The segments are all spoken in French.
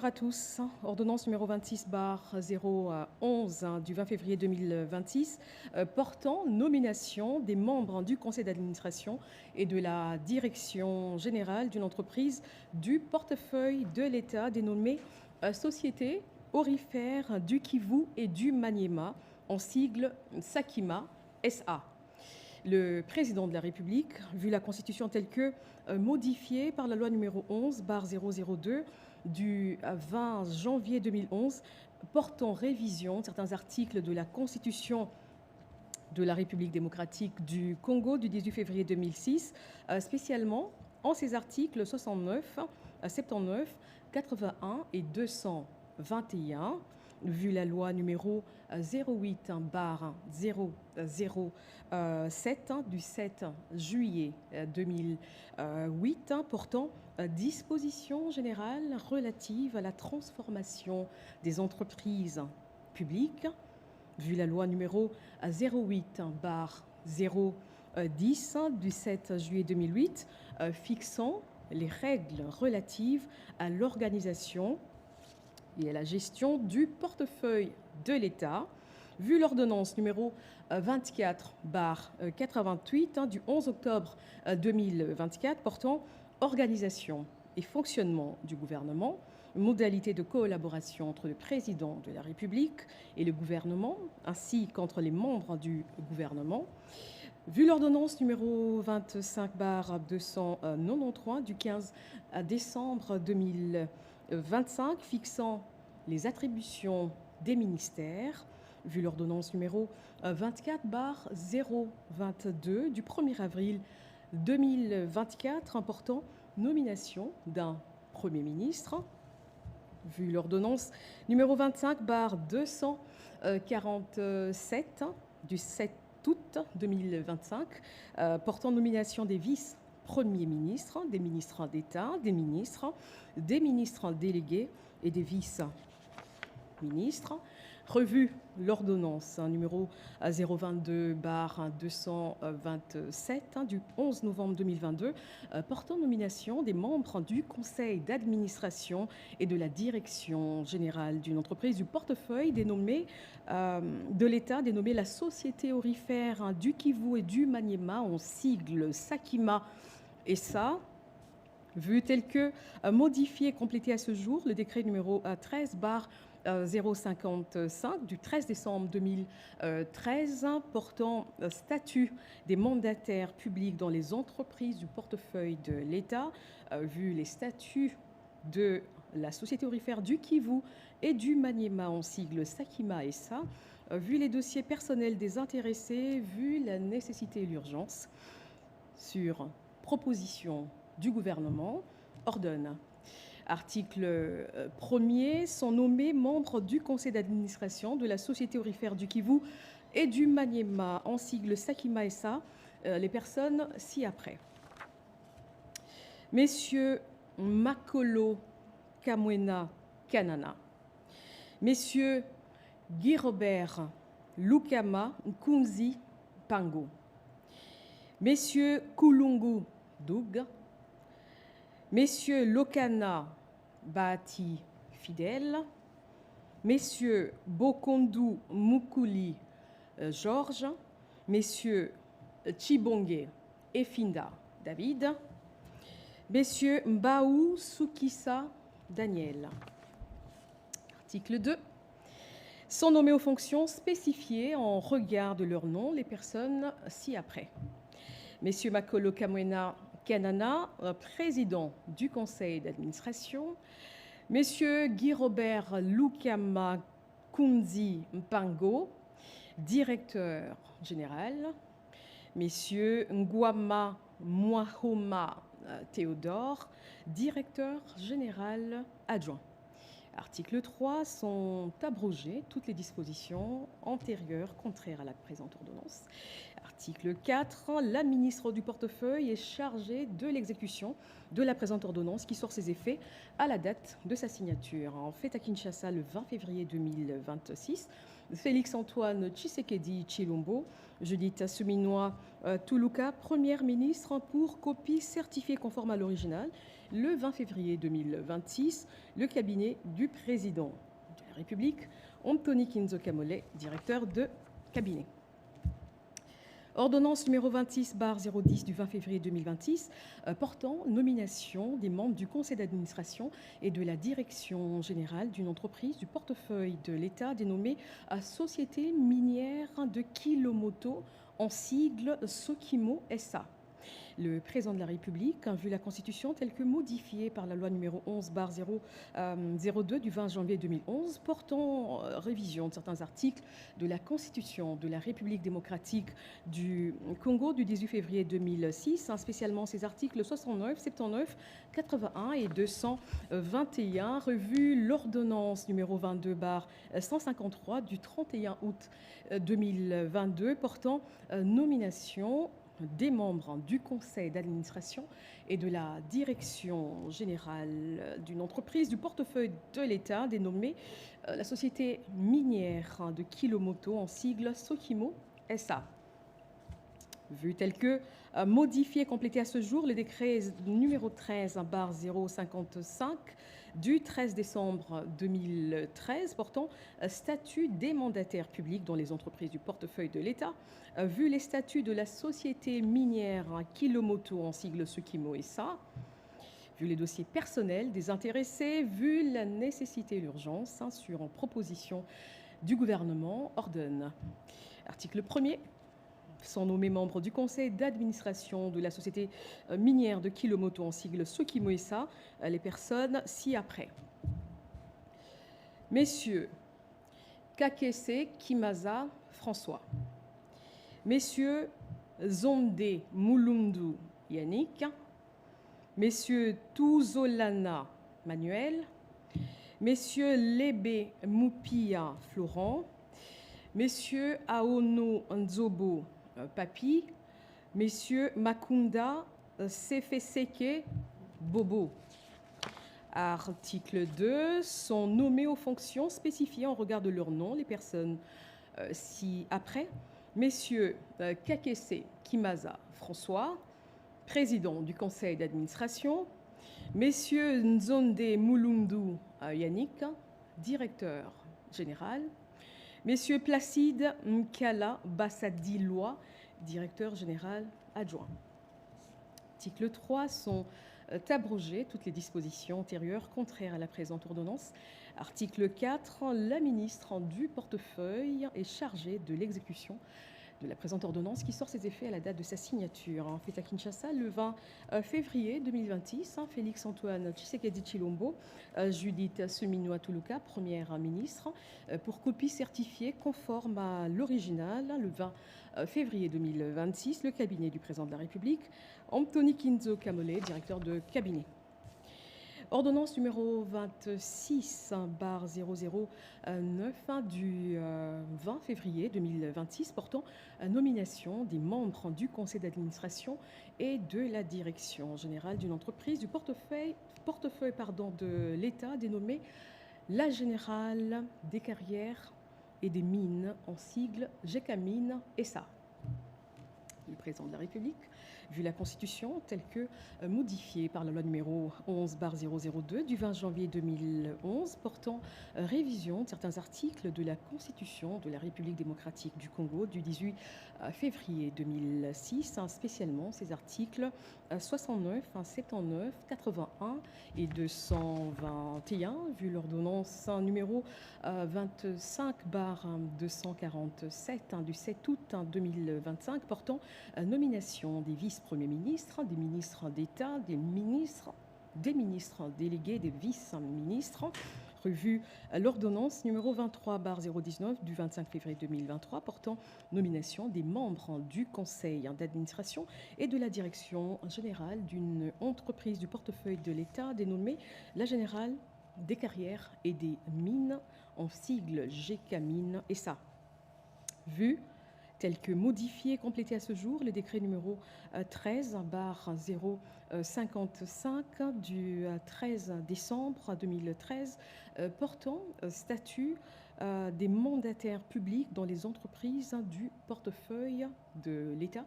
Bonjour à tous. Ordonnance numéro 26/011 du 20 février 2026 portant nomination des membres du conseil d'administration et de la direction générale d'une entreprise du portefeuille de l'État dénommée Société aurifère du Kivu et du Maniema, en sigle SAKIMA SA. Le président de la République, vu la Constitution telle que modifiée par la loi numéro 11/002 du 20 janvier 2011 portant révision de certains articles de la Constitution de la République démocratique du Congo du 18 février 2006, spécialement en ses articles 69, 79, 81 et 221, vu la loi numéro 08/007 du 7 juillet 2008 portant dispositions générales relatives à la transformation des entreprises publiques, vu la loi numéro 08/010 du 7 juillet 2008 fixant les règles relatives à l'organisation et à la gestion du portefeuille de l'État, vu l'ordonnance numéro 24/88 du 11 octobre 2024 portant organisation et fonctionnement du gouvernement, modalités de collaboration entre le président de la République et le gouvernement, ainsi qu'entre les membres du gouvernement, vu l'ordonnance numéro 25/293 du 15 décembre 2025 fixant les attributions des ministères, vu l'ordonnance numéro 24/022 du 1er avril 2024 portant nomination d'un Premier ministre, vu l'ordonnance numéro 25/247 du 7 août 2025 portant nomination des vice-premiers ministres, des ministres d'État, des ministres délégués et des vice-ministres, revu l'ordonnance numéro 022/227 du 11 novembre 2022 portant nomination des membres du conseil d'administration et de la direction générale d'une entreprise du portefeuille dénommée de l'État dénommée la Société aurifère du Kivu et du Maniema, en sigle SAKIMA SA, vu tel que modifié et complété à ce jour le décret numéro 13/055 du 13 décembre 2013 portant statut des mandataires publics dans les entreprises du portefeuille de l'État, vu les statuts de la Société aurifère du Kivu et du Maniema, en sigle SAKIMA SA, vu les dossiers personnels des intéressés, vu la nécessité et l'urgence, sur proposition du gouvernement, ordonne. Article 1er, sont nommés membres du conseil d'administration de la Société aurifère du Kivu et du Maniema, en sigle SAKIMA SA, les personnes ci-après. Messieurs Makolo Kamwena Kanana, Messieurs Guy Robert Lukama Nkunzi Pango, Messieurs Kulungu Doug, Messieurs Lokana Bahati Fidèle, Messieurs Bokondu Mukuli Georges, Messieurs Chibonge Efinda David, Messieurs Mbaou Soukissa Daniel. Article 2. Sont nommés aux fonctions spécifiées en regard de leur nom les personnes ci-après. Messieurs Makolo Kamwena Kanana, président du conseil d'administration, Messieurs Guy Robert Lukama Kunzi Mpango, directeur général, Messieurs Ngwama Mwahoma Théodore, directeur général adjoint. Article 3, sont abrogées toutes les dispositions antérieures contraires à la présente ordonnance. Article 4, la ministre du portefeuille est chargée de l'exécution de la présente ordonnance qui sort ses effets à la date de sa signature. En fait, à Kinshasa, le 20 février 2026, Félix-Antoine Tshisekedi Tshilombo, Judith Assouminwa Toulouka, Première ministre, pour copie certifiée conforme à l'original. Le 20 février 2026, le cabinet du président de la République, Anthony Kinzo Kamole, directeur de cabinet. Ordonnance numéro 26/010 du 20 février 2026 portant nomination des membres du conseil d'administration et de la direction générale d'une entreprise du portefeuille de l'État dénommée Société minière de Kilomoto, en sigle Sokimo SA. Le président de la République a vu la Constitution telle que modifiée par la loi numéro 11/002 du 20 janvier 2011 portant révision de certains articles de la Constitution de la République démocratique du Congo du 18 février 2006, spécialement ses articles 69, 79, 81 et 221, revu l'ordonnance numéro 22/153 du 31 août 2022 portant nomination des membres du conseil d'administration et de la direction générale d'une entreprise du portefeuille de l'État dénommée la Société minière de Kilomoto, en sigle Sokimo SA. Vu tel que modifié et complété à ce jour, le décret numéro 13/055 du 13 décembre 2013 portant statut des mandataires publics dans les entreprises du portefeuille de l'État, vu les statuts de la société minière Kilomoto, en sigle Sokimo SA, vu les dossiers personnels des intéressés, vu la nécessité et l'urgence, sur proposition du gouvernement, ordonne. Article 1er. Sont nommés membres du conseil d'administration de la société minière de Kilomoto, en sigle Sokimo SA, les personnes ci-après. Messieurs Kakese Kimaza François, Messieurs Zonde Mulundu Yannick, Messieurs Touzolana Manuel, Messieurs Lebe Moupia Florent, Messieurs Aono Nzobo Papi, Messieurs Makunda Sefeseke Bobo. Article 2. Sont nommés aux fonctions spécifiées en regard de leur nom les personnes ci-après. Messieurs Kakese Kimaza François, président du conseil d'administration. Messieurs Nzonde Mulundu Yannick, directeur général. Messieurs Placide Nkala Bassadi-Loi, directeur général adjoint. Article 3. Sont abrogées toutes les dispositions antérieures contraires à la présente ordonnance. Article 4. La ministre du portefeuille est chargée de l'exécution de la présente ordonnance qui sort ses effets à la date de sa signature. Fait à Kinshasa le 20 février 2026, Félix-Antoine Tshisekedi Tshilombo, Judith Assouminwa Toulouka, Première ministre, pour copie certifiée conforme à l'original. Le 20 février 2026, le cabinet du président de la République, Anthony Kinzo Kamole, directeur de cabinet. Ordonnance numéro 26/009 du 20 février 2026 portant nomination des membres du conseil d'administration et de la direction générale d'une entreprise du portefeuille de l'État dénommée la Générale des carrières et des mines, en sigle GECAMINE SA. Le président de la République, vu la Constitution telle que modifiée par la loi numéro 11/002 du 20 janvier 2011 portant révision de certains articles de la Constitution de la République démocratique du Congo du 18 février 2006, spécialement ces articles 69, 79, 81 et 221, vu l'ordonnance numéro 25/247 du 7 août 2025 portant nomination des vice-premiers ministres, des ministres d'État, des ministres délégués, des vice-ministres, revue l'ordonnance numéro 23/019 du 25 février 2023 portant nomination des membres du conseil d'administration et de la direction générale d'une entreprise du portefeuille de l'État dénommée la Générale des carrières et des mines, en sigle GECAMINE SA. Vu tel que modifié et complété à ce jour le décret numéro 13/055 du 13 décembre 2013 portant statut des mandataires publics dans les entreprises du portefeuille de l'État,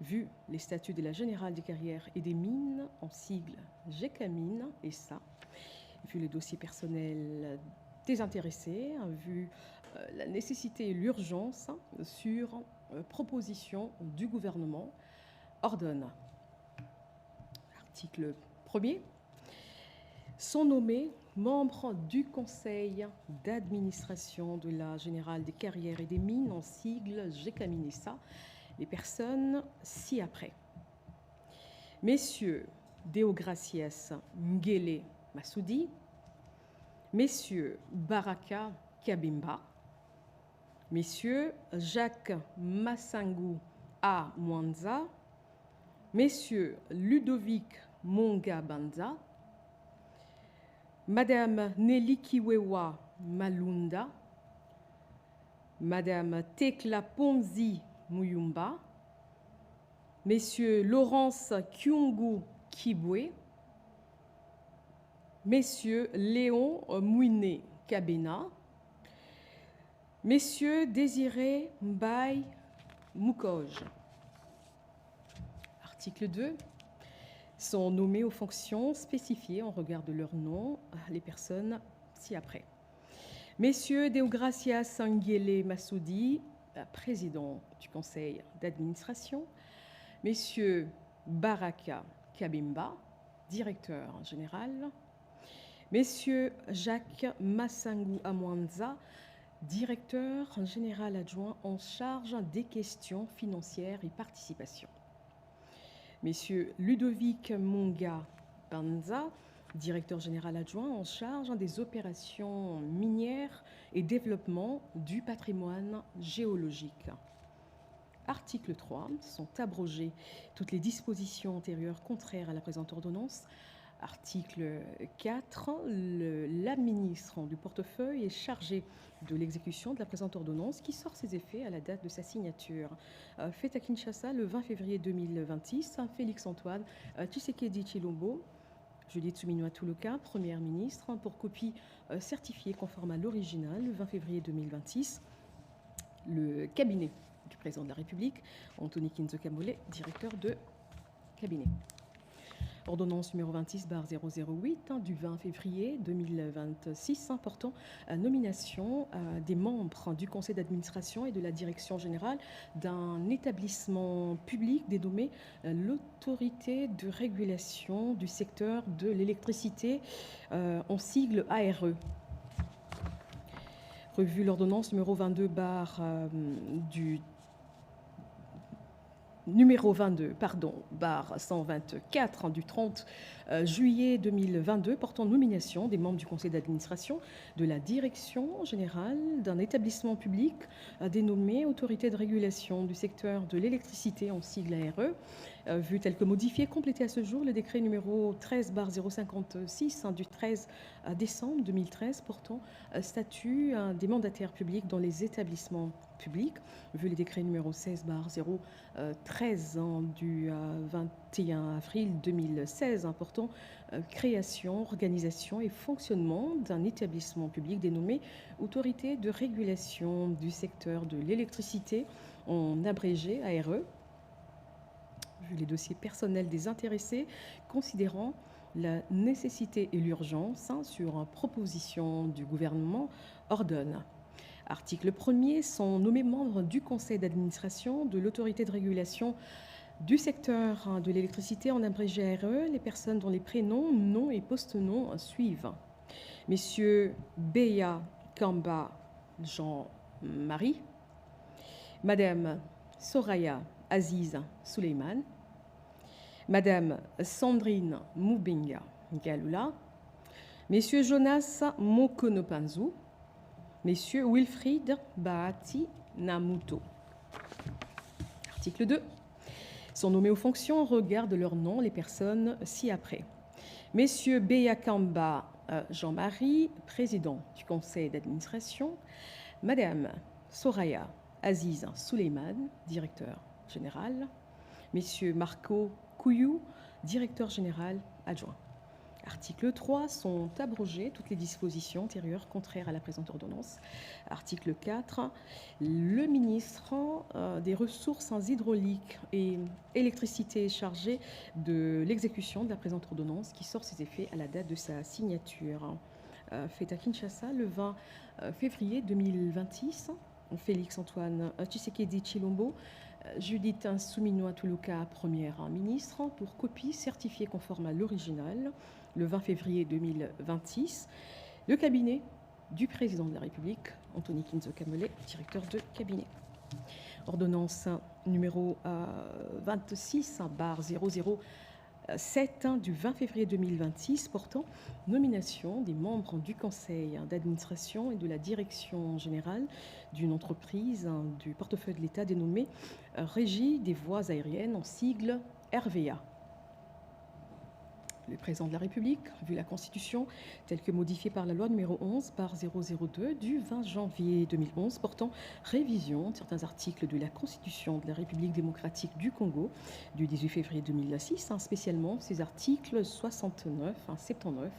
vu les statuts de la Générale des carrières et des mines, en sigle GECAMINE, et ça, vu le dossier personnel des intéressés, vu la nécessité et l'urgence sur proposition du gouvernement, ordonne. Article 1er. Sont nommés membres du conseil d'administration de la Générale des carrières et des mines, en sigle GECAMINESA, les personnes ci-après. Messieurs Deogracias Ngele Massoudi, Messieurs Baraka Kabimba, Messieurs Jacques Massangou A. Mwanza, Messieurs Ludovic Monga Banza, Madame Nelly Kiwewa Malunda, Madame Tekla Ponzi Muyumba, Messieurs Laurence Kyungu Kibwe, Messieurs Léon Mouiné Kabena, Messieurs Désiré Mbaye Moukoj. Article 2. Sont nommés aux fonctions spécifiées en regard de leur nom les personnes ci-après. Messieurs Deogracias Ngele Massoudi, président du conseil d'administration. Messieurs Baraka Kabimba, directeur général. Messieurs Jacques Massangou Amwanza, directeur général adjoint en charge des questions financières et participation. Messieurs Ludovic Monga Banza, directeur général adjoint en charge des opérations minières et développement du patrimoine géologique. Article 3. Sont abrogées toutes les dispositions antérieures contraires à la présente ordonnance. Article 4. La ministre du portefeuille est chargée de l'exécution de la présente ordonnance qui sort ses effets à la date de sa signature. Fait à Kinshasa le 20 février 2026, Félix-Antoine Tshisekedi Tshilombo, Juliette Souminwa Toulouka, Première ministre, pour copie certifiée conforme à l'original le 20 février 2026. Le cabinet du président de la République, Anthony Kinzo Kamole, directeur de cabinet. Ordonnance numéro 26/008 du 20 février 2026 portant nomination des membres du conseil d'administration et de la direction générale d'un établissement public dénommé l'autorité de régulation du secteur de l'électricité, en sigle ARE. Revue l'ordonnance numéro 22 barre 124 du 30 juillet 2022 portant nomination des membres du conseil d'administration de la direction générale d'un établissement public dénommé Autorité de régulation du secteur de l'électricité, en sigle ARE, vu tel que modifié, complété à ce jour le décret numéro 13/056 du 13 décembre 2013 portant statut des mandataires publics dans les établissements publics, vu les décrets numéro 16/013 du 21 avril 2016 portant création, organisation et fonctionnement d'un établissement public dénommé Autorité de régulation du secteur de l'électricité, en abrégé ARE, vu les dossiers personnels des intéressés, considérant la nécessité et l'urgence sur proposition du gouvernement, ordonne. Article 1er. Sont nommés membres du conseil d'administration de l'autorité de régulation du secteur de l'électricité, en abrégé ARE, les personnes dont les prénoms, noms et post-noms suivent. Messieurs Beya Kamba Jean-Marie, Madame Soraya Aziz Suleiman, Madame Sandrine Moubinga Galula, Messieurs Jonas Mokonopanzu, Messieurs Wilfried Bahati Namuto. Article 2. Sont nommés aux fonctions en regard de leur nom les personnes ci-après. Messieurs Beyakamba Jean-Marie, président du conseil d'administration, Madame Soraya Aziz Souleyman, directeur général. Messieurs Marco Couillou, directeur général adjoint. Article 3, sont abrogées toutes les dispositions antérieures contraires à la présente ordonnance. Article 4, le ministre des Ressources hydrauliques et électricité est chargé de l'exécution de la présente ordonnance qui sort ses effets à la date de sa signature. Fait à Kinshasa le 20 février 2026. Félix-Antoine Tshisekedi Tshilombo, Judith Souminoa Toulouka, première ministre, pour copie certifiée conforme à l'original, le 20 février 2026. Le cabinet du président de la République, Anthony Kinzo Kamole, directeur de cabinet. Ordonnance numéro 26/007 du 20 février 2026 portant nomination des membres du conseil d'administration et de la direction générale d'une entreprise du portefeuille de l'État dénommée Régie des voies aériennes, en sigle RVA. Le président de la République, vu la Constitution telle que modifiée par la loi numéro 11/002 du 20 janvier 2011 portant révision de certains articles de la Constitution de la République démocratique du Congo du 18 février 2006, spécialement ces articles 69, 79,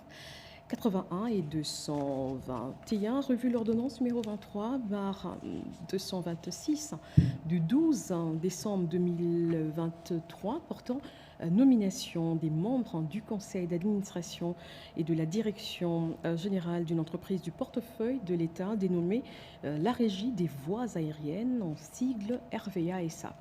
81 et 221, revue l'ordonnance numéro 23/226 du 12 décembre 2023 portant nomination des membres du conseil d'administration et de la direction générale d'une entreprise du portefeuille de l'État dénommée la Régie des voies aériennes, en sigle RVA SA.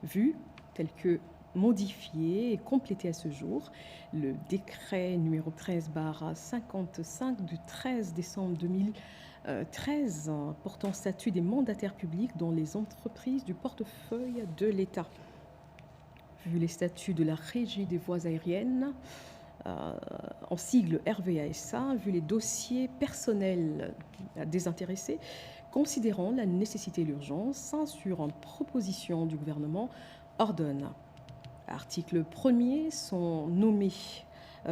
Vu tel que modifié et complété à ce jour, le décret numéro 13/55 du 13 décembre 2013 portant statut des mandataires publics dans les entreprises du portefeuille de l'État. Vu les statuts de la Régie des voies aériennes, en sigle RVA-SA, vu les dossiers personnels des intéressés, considérant la nécessité et l'urgence, sur proposition du gouvernement, ordonne. Article 1er, sont nommés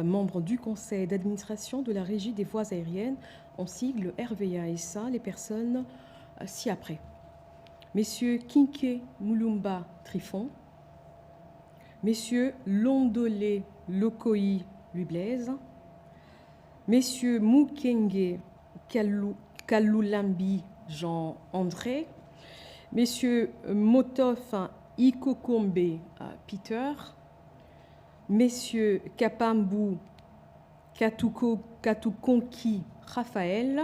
membres du conseil d'administration de la Régie des voies aériennes, en sigle RVA-SA, les personnes ci-après. Messieurs Kinké Moulumba Trifon, Messieurs Londolé Lokoi Louis Blaise, Messieurs Mukenge Kaloulambi Jean-André, Messieurs Motof Ikokombe Peter, Messieurs Kapambu Katukonki Raphaël,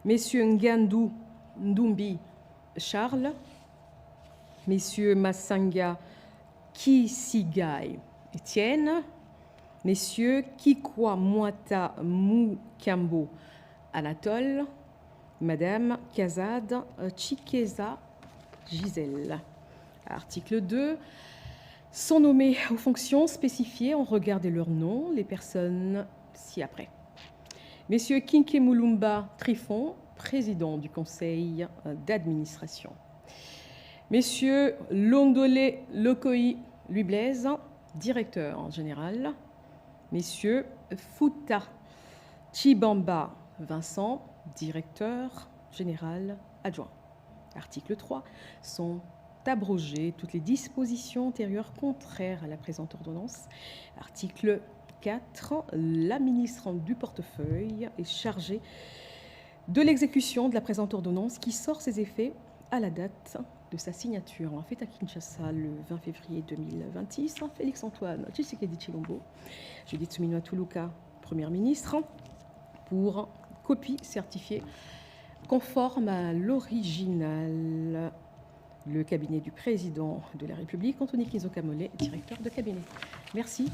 Messieurs Ngandou Ndumbi Charles, Messieurs Massanga Kisigai Étienne, Messieurs Kikwa Mwata Mukambo Anatole, Madame Kazad Chikeza Gisèle. Article 2. Sont nommés aux fonctions spécifiées en regard de leur nom les personnes ci-après. Messieurs Kinké Moulumba Trifon, président du conseil d'administration. Messieurs Londolé Lokoi Louis Blaise, directeur général. Messieurs Fouta Chibamba Vincent, directeur général adjoint. Article 3. Sont abrogées toutes les dispositions antérieures contraires à la présente ordonnance. Article 4. La ministre du portefeuille est chargée de l'exécution de la présente ordonnance qui sort ses effets à la date de sa signature. En fait à Kinshasa le 20 février 2026, Félix-Antoine Tshisekedi Tshilombo, Judith Souminoa Toulouka, première ministre, pour copie certifiée conforme à l'original. Le cabinet du président de la République, Anthony Kinzo Kamole, directeur de cabinet. Merci.